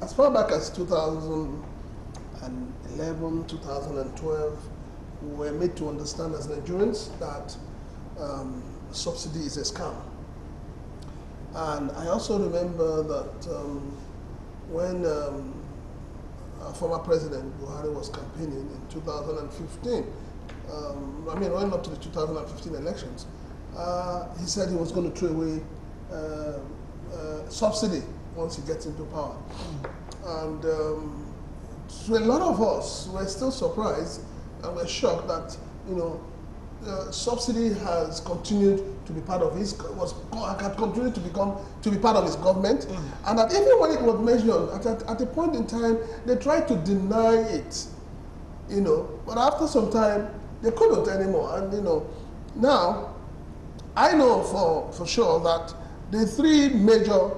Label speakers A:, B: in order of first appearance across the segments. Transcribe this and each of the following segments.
A: as far back as 2011, 2012, we were made to understand as Nigerians that subsidy is a scam. And I also remember that when our former president Buhari was campaigning in 2015, running up to the 2015 elections, he said he was going to throw away subsidy once he gets into power. And so a lot of us were still surprised and were shocked that, subsidy has continued to be part of his, had continued to be part of his government, and that even when it was mentioned, at a point in time, they tried to deny it, but after some time, they couldn't anymore. And, now, I know for sure that the three major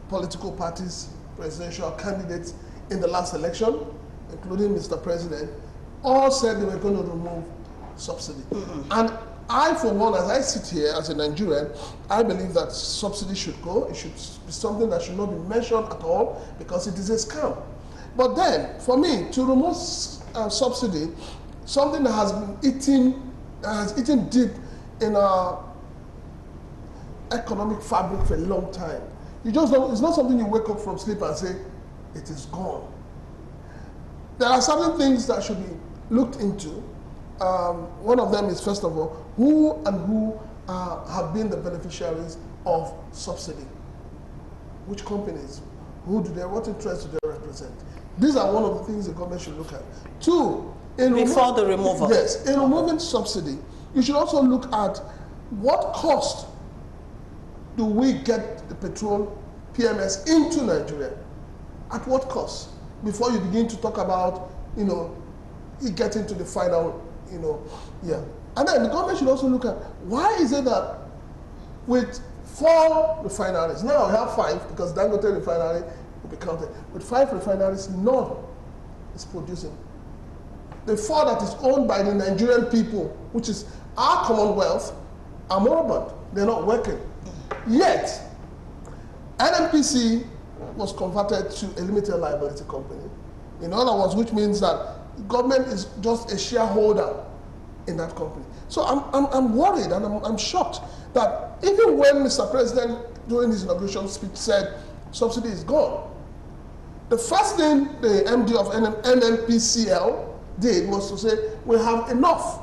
A: political parties, presidential candidates in the last election, including Mr. President, all said they were going to remove subsidy. And I, for one, as I sit here as a Nigerian, I believe that subsidy should go. It should be something that should not be mentioned at all because it is a scam. But then, for me, to remove subsidy, something that has been eaten deep in our economic fabric for a long time. You just don't, it's not something you wake up from sleep and say, it is gone. There are certain things that should be looked into. One of them is, first of all, who have been the beneficiaries of subsidy? Which companies? What interests do they represent? These are one of the things the government should look at. Two,
B: before the removal.
A: Yes, in removing subsidy, you should also look at what cost do we get the petrol PMS into Nigeria? At what cost? Before you begin to talk about, it getting to the final, yeah. And then the government should also look at why is it that with 4 refineries, now we have 5 because Dangote refinery will be counted. With 5 refineries, none is producing. The 4 that is owned by the Nigerian people, which is our commonwealth, are moribund. They're not working. Yet, NNPC was converted to a limited liability company. In other words, which means that the government is just a shareholder in that company. So I'm worried and I'm shocked that even when Mr. President, during his inauguration speech, said subsidy is gone, the first thing the MD of NNPCL did was to say, we have enough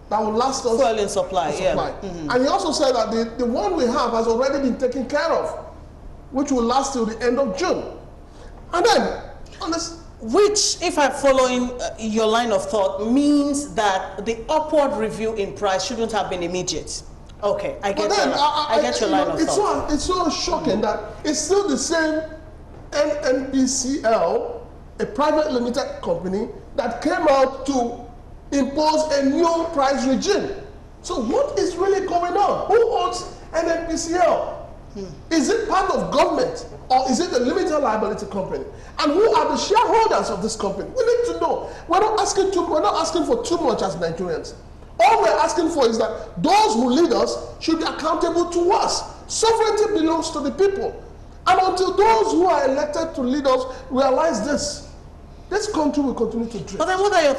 A: that will last us.
B: Fuel in supply, yeah.
A: And he also said that the one we have has already been taken care of, which will last till the end of June. And then, on this,
B: which, if I'm following your line of thought, means that the upward review in price shouldn't have been immediate. Okay, I get your line of thought.
A: It's so shocking that it's still the same NNPCL, a private limited company, that came out to impose a new price regime. So what is really going on? Who owns NNPCL? Is it part of government or is it a limited liability company? And who are the shareholders of this company? We need to know. We're not asking for too much as Nigerians. All we're asking for is that those who lead us should be accountable to us. Sovereignty belongs to the people. And until those who are elected to lead us realize this country will continue to drift.
B: But then what are your